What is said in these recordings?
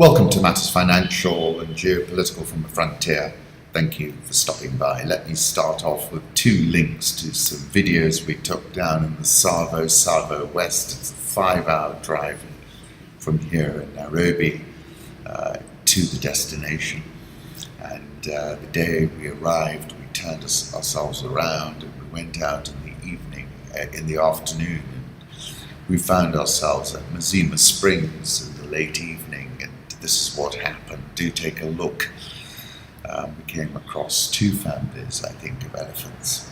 Welcome to Matters Financial and Geopolitical from the Frontier. Thank you for stopping by. Let me start off with two links to some videos we took down in the Savo West. It's a 5-hour drive from here in Nairobi to the destination. And the day we arrived, we turned ourselves around and we went out in the evening, in the afternoon. And we found ourselves at Mazima Springs in the late evening, and this is what happened. Do take a look. We came across two families, I think, of elephants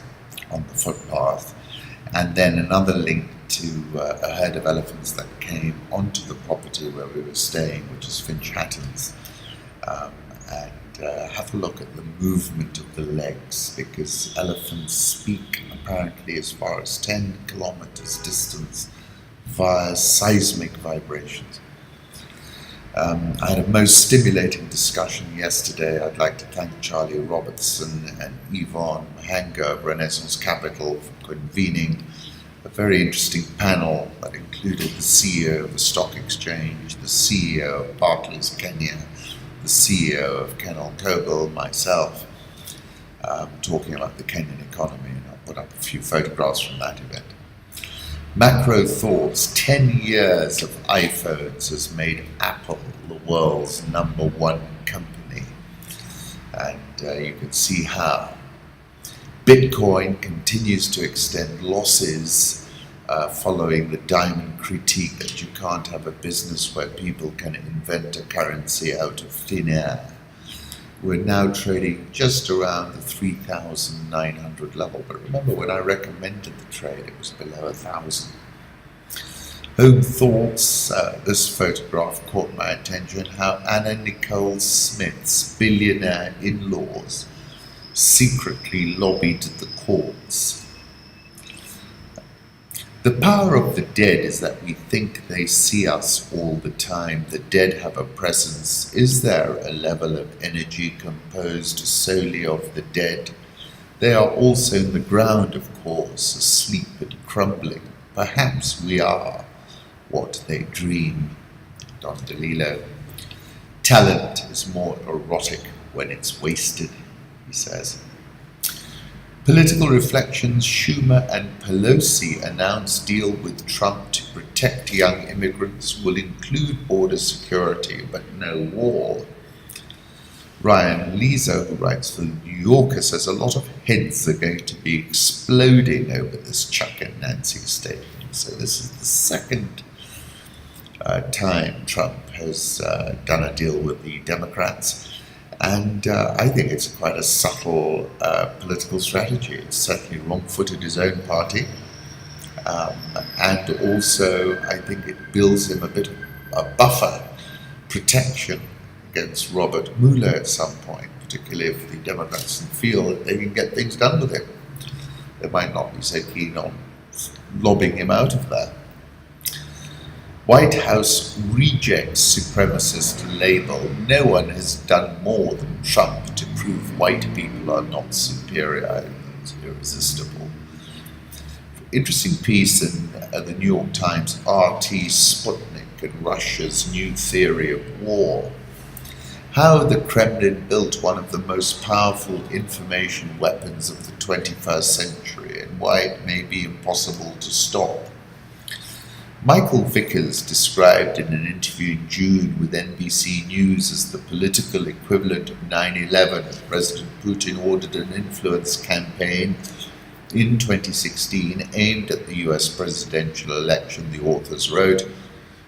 on the footpath, and then another link to a herd of elephants that came onto the property where we were staying, which is Finch Hatton's, and have a look at the movement of the legs, because elephants speak apparently as far as 10 kilometers distance via seismic vibrations. I had a most stimulating discussion yesterday. I'd like to thank Charlie Robertson and Yvonne Mahanga of Renaissance Capital for convening a very interesting panel that included the CEO of the Stock Exchange, the CEO of Barclays Kenya, the CEO of Kenol Kobel, myself, talking about the Kenyan economy, and I'll put up a few photographs from that event. Macro thoughts: 10 years of iPhones has made Apple the world's #1 company. And you can see how Bitcoin continues to extend losses following the diamond critique that you can't have a business where people can invent a currency out of thin air. We're now trading just around the 3,900 level, but remember when I recommended the trade, it was below 1,000. Home thoughts, this photograph caught my attention, how Anna Nicole Smith's billionaire in-laws secretly lobbied the courts. The power of the dead is that we think they see us all the time. The dead have a presence. Is there a level of energy composed solely of the dead? They are also in the ground, of course, asleep and crumbling. Perhaps we are what they dream. Don DeLillo. Talent is more erotic when it's wasted, he says. Political reflections: Schumer and Pelosi announce deal with Trump to protect young immigrants, will include border security but no wall. Ryan Lisa, who writes for The New Yorker, says a lot of heads are going to be exploding over this Chuck and Nancy statement. So this is the second time Trump has done a deal with the Democrats. And I think it's quite a subtle political strategy. It's certainly wrong-footed his own party. And also, I think it builds him a bit of a buffer protection against Robert Mueller at some point, particularly if the Democrats feel that they can get things done with him. They might not be so keen on lobbing him out of there. White House rejects supremacist label. No one has done more than Trump to prove white people are not superior. It's irresistible. Interesting piece in the New York Times, RT Sputnik and Russia's new theory of war. How the Kremlin built one of the most powerful information weapons of the 21st century and why it may be impossible to stop. Michael Vickers described in an interview in June with NBC News as the political equivalent of 9/11. President Putin ordered an influence campaign in 2016 aimed at the US presidential election. The authors wrote,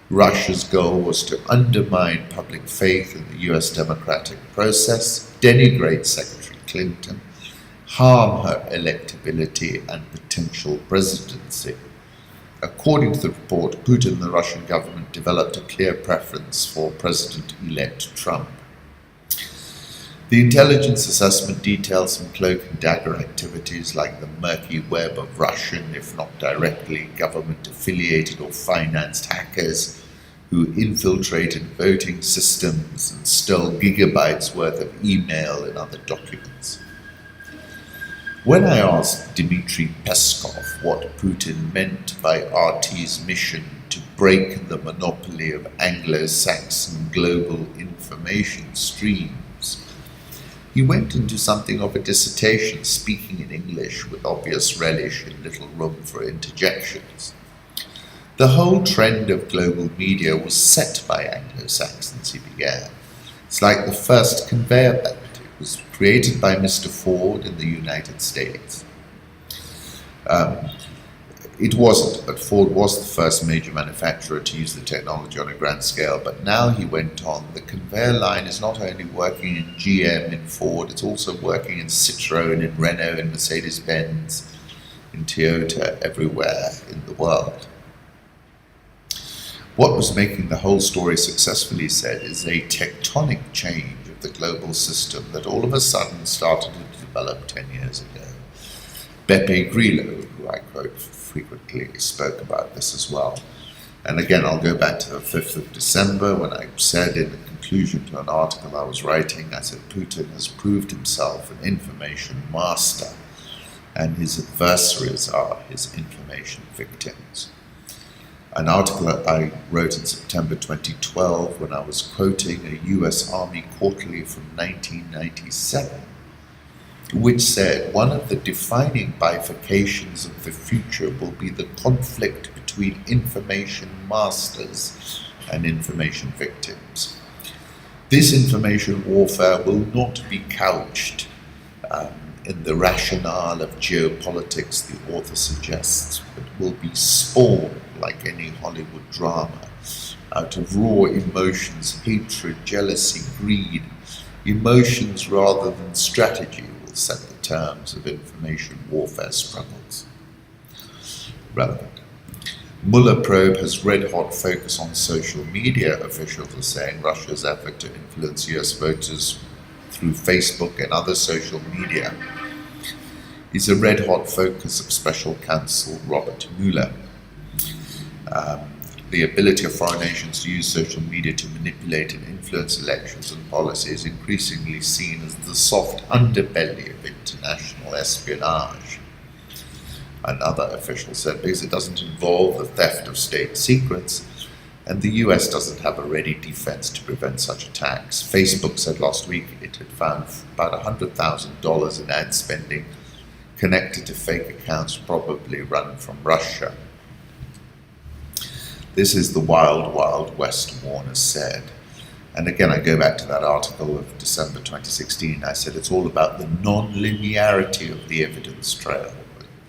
Russia's goal was to undermine public faith in the US democratic process, denigrate Secretary Clinton, harm her electability and potential presidency. According to the report, Putin and the Russian government developed a clear preference for President-elect Trump. The intelligence assessment details some cloak and dagger activities like the murky web of Russian, if not directly, government-affiliated or financed hackers who infiltrated voting systems and stole gigabytes worth of email and other documents. When I asked Dmitry Peskov what Putin meant by RT's mission to break the monopoly of Anglo-Saxon global information streams. He went into something of a dissertation, speaking in English with obvious relish and little room for interjections. The whole trend of global media was set by Anglo-Saxons, he began. It's like the first conveyor belt. It was created by Mr. Ford in the United States. It wasn't, but Ford was the first major manufacturer to use the technology on a grand scale. But now, he went on, the conveyor line is not only working in GM, in Ford, it's also working in Citroën, in Renault, in Mercedes-Benz, in Toyota, everywhere in the world. What was making the whole story successful, he said, is a tectonic change of the global system that all of a sudden started to develop 10 years ago. Beppe Grillo, who I quote frequently, spoke about this as well. And again, I'll go back to the 5th of December when I said in the conclusion to an article I was writing, I said, Putin has proved himself an information master, and his adversaries are his information victims. An article that I wrote in September 2012 when I was quoting a US Army quarterly from 1997, which said one of the defining bifurcations of the future will be the conflict between information masters and information victims. This information warfare will not be couched in the rationale of geopolitics, the author suggests, but will be spawned, like any Hollywood drama, out of raw emotions, hatred, jealousy, greed. Emotions rather than strategy will set the terms of information warfare struggles. Relevant. Mueller probe has red-hot focus on social media, officials are saying. Russia's effort to influence US voters through Facebook and other social media is a red-hot focus of Special Counsel Robert Mueller. The ability of foreign nations to use social media to manipulate and influence elections and policy is increasingly seen as the soft underbelly of international espionage. Another official said, because it doesn't involve the theft of state secrets, and the US doesn't have a ready defense to prevent such attacks. Facebook said last week it had found about $100,000 in ad spending connected to fake accounts probably run from Russia. This is the wild, wild west, Warner said. And again, I go back to that article of December 2016. I said it's all about the non-linearity of the evidence trail.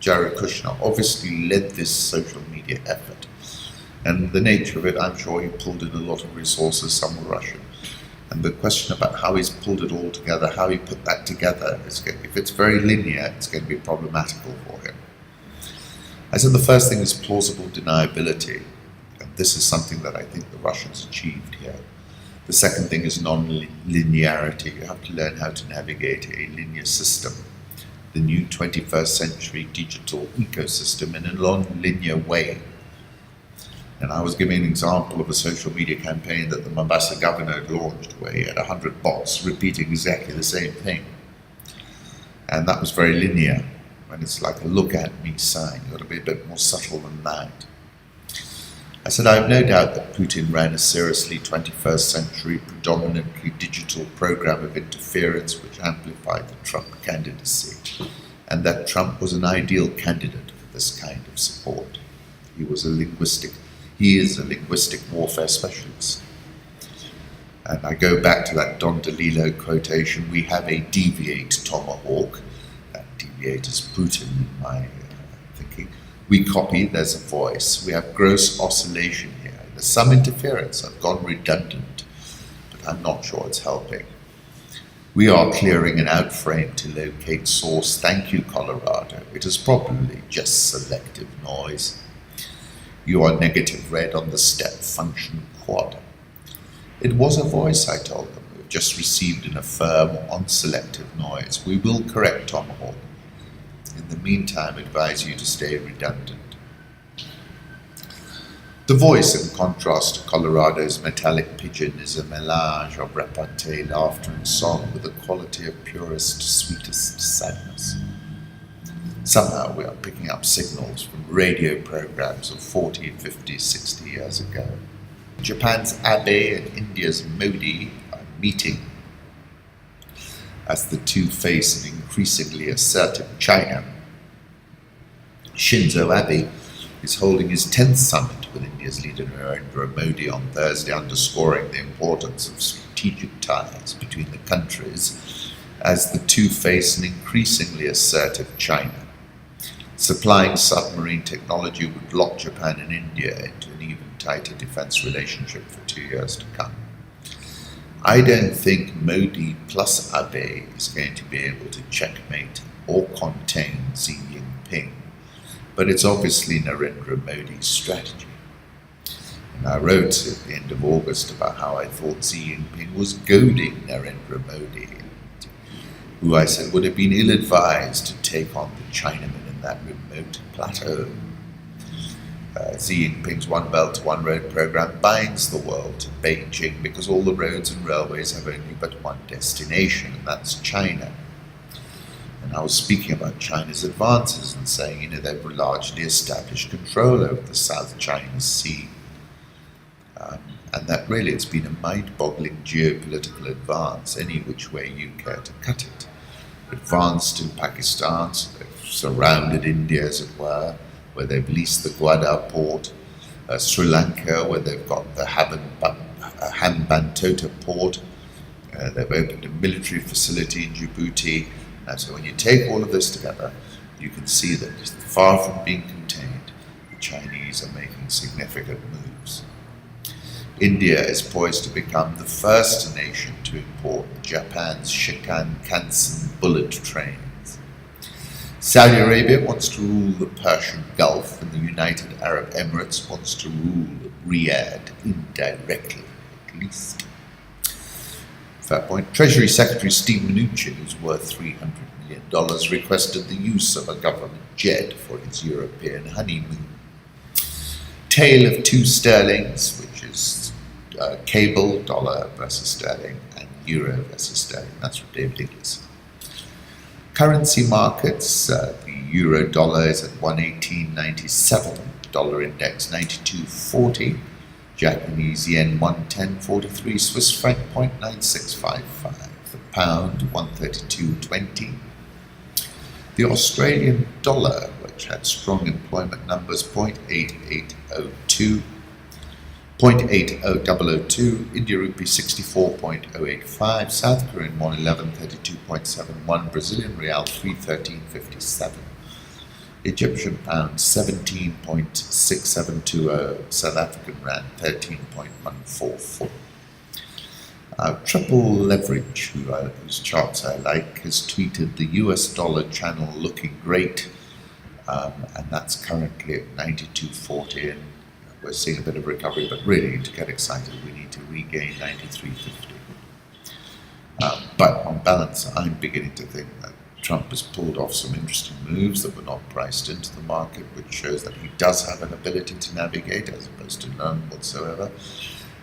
Jared Kushner obviously led this social media effort. And the nature of it, I'm sure he pulled in a lot of resources, some were Russian. And the question about how he's pulled it all together, how he put that together, if it's very linear, it's going to be problematical for him. I said the first thing is plausible deniability. And this is something that I think the Russians achieved here. The second thing is non-linearity. You have to learn how to navigate a linear system, the new 21st century digital ecosystem, in a non-linear way. And I was giving an example of a social media campaign that the Mombasa governor had launched, where he had 100 bots repeating exactly the same thing. And that was very linear. When it's like a look at me sign, you've got to be a bit more subtle than that. I said, I have no doubt that Putin ran a seriously 21st century, predominantly digital program of interference which amplified the Trump candidacy, and that Trump was an ideal candidate for this kind of support. He is a linguistic warfare specialist. And I go back to that Don DeLillo quotation, we have a deviate tomahawk. That deviate is Putin in my thinking. We copy, there's a voice. We have gross oscillation here. There's some interference. I've gone redundant, but I'm not sure it's helping. We are clearing an outframe to locate source. Thank you, Colorado. It is probably just selective noise. You are negative red on the step function quad. It was a voice, I told them. We've just received an affirm on selective noise. We will correct Tomahawk. In the meantime, advise you to stay redundant. The voice, in contrast to Colorado's metallic pigeon, is a melange of repartee, laughter and song with the quality of purest, sweetest sadness. Somehow we are picking up signals from radio programs of 40, 50, 60 years ago. Japan's Abe and India's Modi are meeting as the two face an increasingly assertive China. Shinzo Abe is holding his 10th summit with India's leader Narendra Modi on Thursday, underscoring the importance of strategic ties between the countries as the two face an increasingly assertive China. Supplying submarine technology would lock Japan and India into an even tighter defense relationship for 2 years to come. I don't think Modi plus Abe is going to be able to checkmate or contain Xi Jinping, but it's obviously Narendra Modi's strategy. And I wrote at the end of August about how I thought Xi Jinping was goading Narendra Modi, who I said would have been ill-advised to take on the Chinaman in that remote plateau. Xi Jinping's One Belt, One Road program binds the world to Beijing because all the roads and railways have only but one destination, and that's China. And I was speaking about China's advances and saying, they've largely established control over the South China Sea. And that really it's been a mind-boggling geopolitical advance, any which way you care to cut it. Advanced in Pakistan, so they've surrounded India, as it were, where they've leased the Gwadar port, Sri Lanka, where they've got the Hambantota port, they've opened a military facility in Djibouti, and so when you take all of this together, you can see that far from being contained, the Chinese are making significant moves. India is poised to become the first nation to import Japan's Shinkansen bullet trains. Saudi Arabia wants to rule the Persian Gulf, and the United Arab Emirates wants to rule Riyadh indirectly, at least. Fair point. Treasury Secretary Steve Mnuchin, who's worth $300 million, requested the use of a government jet for his European honeymoon. Tale of two sterlings, which is cable, dollar versus sterling, and euro versus sterling. That's from David Inglis. Currency markets, the euro dollar is at 118.97, dollar index 92.40, Japanese yen 110.43, Swiss franc 0.9655, the pound 132.20. The Australian dollar, which had strong employment numbers, 0.8802, 0.80002, India rupee 64.085, South Korean won 1132.71, Brazilian real 313.57, Egyptian pound 17.6720, South African rand 13.144. Triple Leverage, whose charts I like, has tweeted the US dollar channel looking great, and that's currently at 92.40, and we're seeing a bit of recovery, but really to get excited we need to regain 93.50. But on balance, I'm beginning to think that Trump has pulled off some interesting moves that were not priced into the market, which shows that he does have an ability to navigate as opposed to none whatsoever.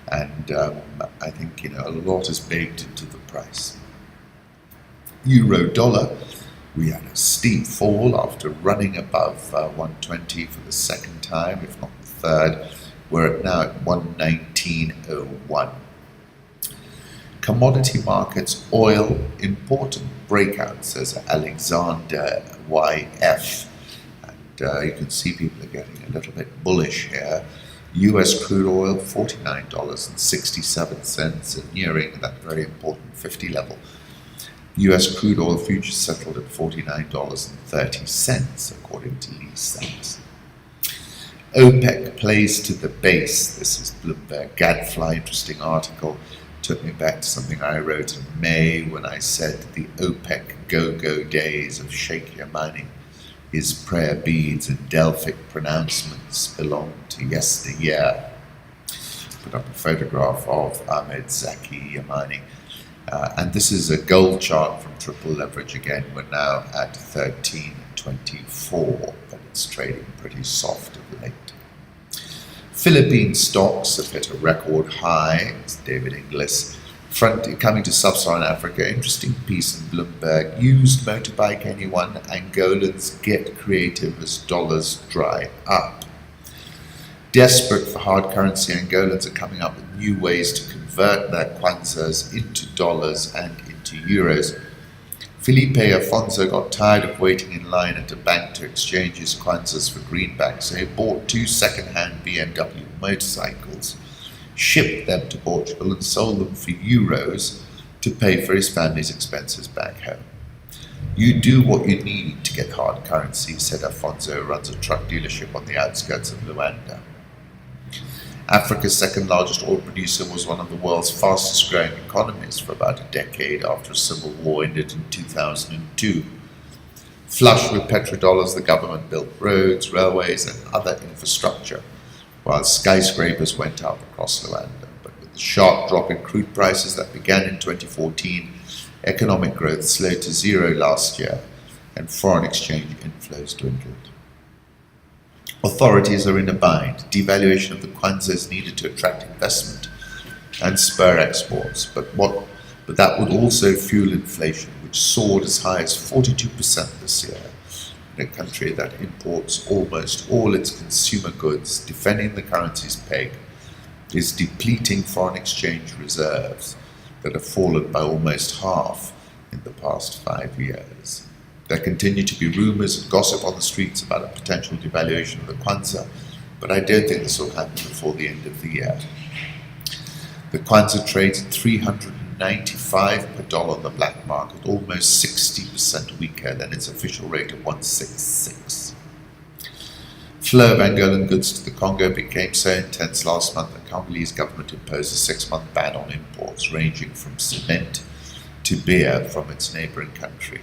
And I think a lot is baked into the price. Euro dollar, we had a steep fall after running above 120 for the second time, if not the third. We're now at 119.01. Commodity markets, oil, important breakout, says Alexander YF. And you can see people are getting a little bit bullish here. US crude oil, $49.67, and nearing that very important 50 level. US crude oil futures settled at $49.30, according to Lee Sachs. OPEC plays to the base. This is Bloomberg Gadfly, interesting article. Took me back to something I wrote in May when I said the OPEC go-go days of Sheikh Yamani, his prayer beads and Delphic pronouncements belong to yesteryear. Put up a photograph of Ahmed Zaki Yamani. And this is a gold chart from Triple Leverage again. We're now at 13.24, but it's trading pretty soft of late. Philippine stocks have hit a record high, as David Inglis Coming to sub-Saharan Africa, interesting piece in Bloomberg. Used motorbike anyone? Angolans get creative as dollars dry up. Desperate for hard currency, Angolans are coming up with new ways to convert their kwanzas into dollars and into euros. Felipe Afonso got tired of waiting in line at a bank to exchange his kwanzas for greenbacks, so he bought 2 second-hand BMW motorcycles, shipped them to Portugal and sold them for euros to pay for his family's expenses back home. You do what you need to get hard currency, said Afonso, who runs a truck dealership on the outskirts of Luanda. Africa's second largest oil producer was one of the world's fastest growing economies for about a decade after a civil war ended in 2002. Flush with petrodollars, the government built roads, railways and other infrastructure, while skyscrapers went up across Luanda. But with the sharp drop in crude prices that began in 2014, economic growth slowed to zero last year and foreign exchange inflows dwindled. Authorities are in a bind. Devaluation of the kwanza is needed to attract investment and spur exports, but that would also fuel inflation, which soared as high as 42% this year in a country that imports almost all its consumer goods. Defending the currency's peg is depleting foreign exchange reserves that have fallen by almost half in the past 5 years. There continue to be rumours and gossip on the streets about a potential devaluation of the kwanza, but I don't think this will happen before the end of the year. The kwanza trades at 395 per dollar on the black market, almost 60% weaker than its official rate of 166. Flow of Angolan goods to the Congo became so intense last month that the Congolese government imposed a 6-month ban on imports ranging from cement to beer from its neighbouring country.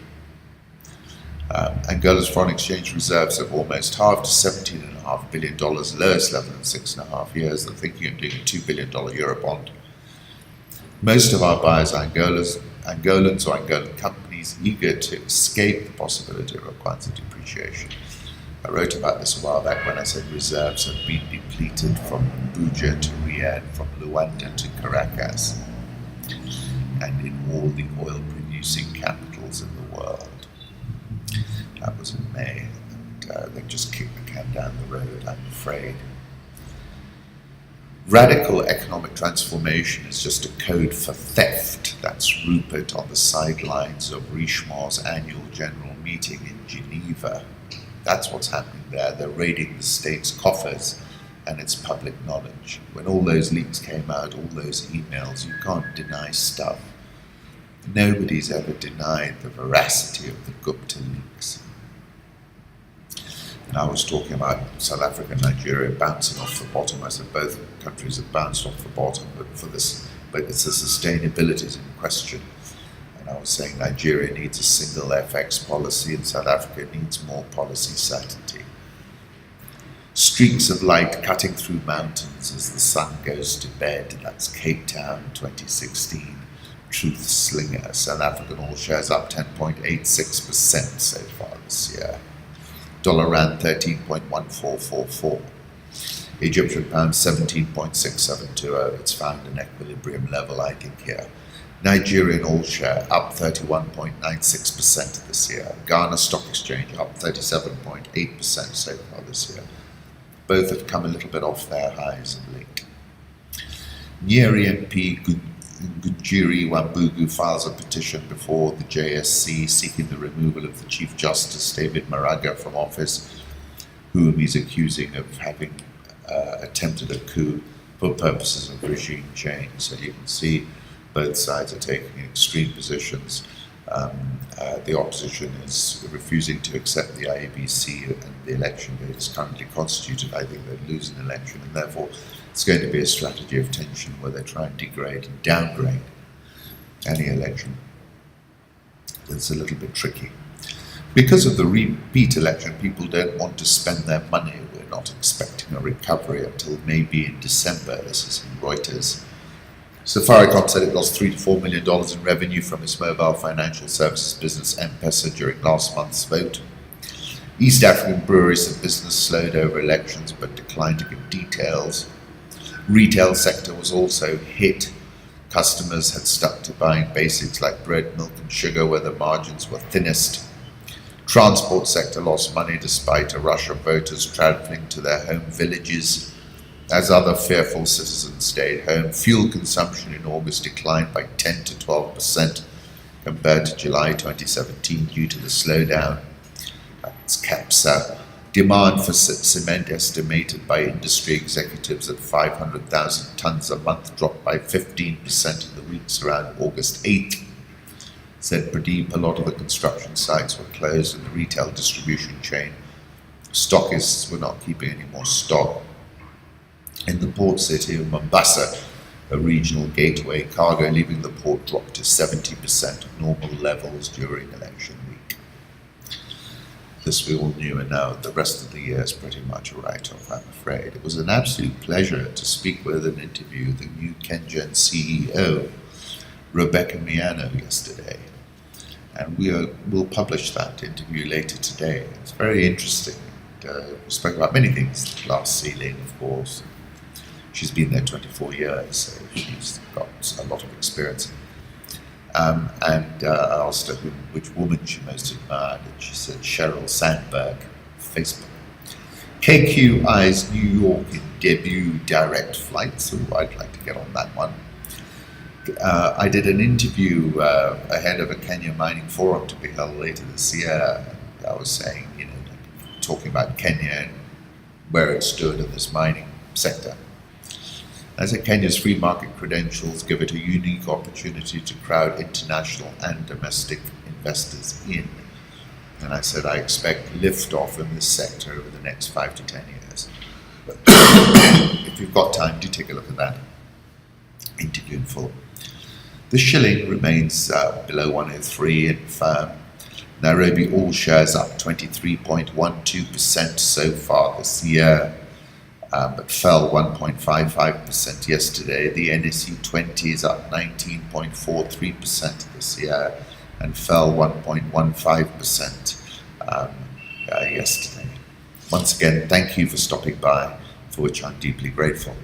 Angola's foreign exchange reserves have almost halved to $17.5 billion, lowest level in 6.5 years. They're thinking of doing a $2 billion Eurobond. Most of our buyers are Angolans or Angolan companies eager to escape the possibility of a kwanza depreciation. I wrote about this a while back when I said reserves have been depleted from Abuja to Riyadh, from Luanda to Caracas, and in all the oil-producing capitals in the world. That was in May, and they just kicked the can down the road, I'm afraid. Radical economic transformation is just a code for theft. That's Rupert on the sidelines of Richemont's annual general meeting in Geneva. That's what's happening there. They're raiding the state's coffers, and it's public knowledge. When all those leaks came out, all those emails, you can't deny stuff. Nobody's ever denied the veracity of the Gupta leaks. And I was talking about South Africa and Nigeria bouncing off the bottom. I said both countries have bounced off the bottom, but it's the sustainability is in question. And I was saying Nigeria needs a single FX policy and South Africa needs more policy certainty. Streaks of light cutting through mountains as the sun goes to bed. That's Cape Town 2016. Truth Slinger. South African all shares up 10.86% so far this year. Dollar rand 13.1444. Egyptian pound 17.6720. It's found an equilibrium level, I think, here. Nigerian all share up 31.96% this year. Ghana Stock Exchange up 37.8% so far this year. Both have come a little bit off their highs of late. Nyeri MP Gujiri Wambugu files a petition before the JSC seeking the removal of the Chief Justice David Maraga from office, whom he's accusing of having attempted a coup for purposes of regime change. So you can see both sides are taking extreme positions. The opposition is refusing to accept the IEBC and the election date is currently constituted. I think they'd lose an election, and therefore it's going to be a strategy of tension where they try and degrade and downgrade any election. It's a little bit tricky. Because of the repeat election, people don't want to spend their money. We're not expecting a recovery until maybe in December. This is in Reuters. Safaricom said it lost $3 to $4 million in revenue from its mobile financial services business M-Pesa during last month's vote. East African breweries said business slowed over elections but declined to give details. Retail sector was also hit. Customers had stuck to buying basics like bread, milk and sugar where the margins were thinnest. Transport sector lost money despite a rush of voters travelling to their home villages. As other fearful citizens stayed home, fuel consumption in August declined by 10 to 12% compared to July 2017 due to the slowdown. That's CAPSA. Demand for cement estimated by industry executives at 500,000 tonnes a month dropped by 15% in the weeks around August 8th. Said Pradeep, a lot of the construction sites were closed in the retail distribution chain. Stockists were not keeping any more stock. In the port city of Mombasa, a regional gateway, cargo leaving the port dropped to 70% of normal levels during election week. This we all knew, and now the rest of the year is pretty much a write-off, I'm afraid. It was an absolute pleasure to speak with and interview the new Kengen CEO, Rebecca Miano, yesterday. And we'll publish that interview later today. It's very interesting. We spoke about many things, glass ceiling, of course. She's been there 24 years, so she's got a lot of experience. I asked her which woman she most admired, and she said Sheryl Sandberg, Facebook. KQI's New York in debut direct flight, so I'd like to get on that one. I did an interview ahead of a Kenya mining forum to be held later this year. I was saying, talking about Kenya and where it stood in this mining sector. I said Kenya's free market credentials give it a unique opportunity to crowd international and domestic investors in. And I said I expect liftoff in this sector over the next 5 to 10 years. If you've got time, do take a look at that interview in full. The shilling remains below 103 and firm. Nairobi all shares up 23.12% so far this year, but fell 1.55% yesterday. The NSE 20 is up 19.43% this year and fell 1.15% yesterday. Once again, thank you for stopping by, for which I'm deeply grateful.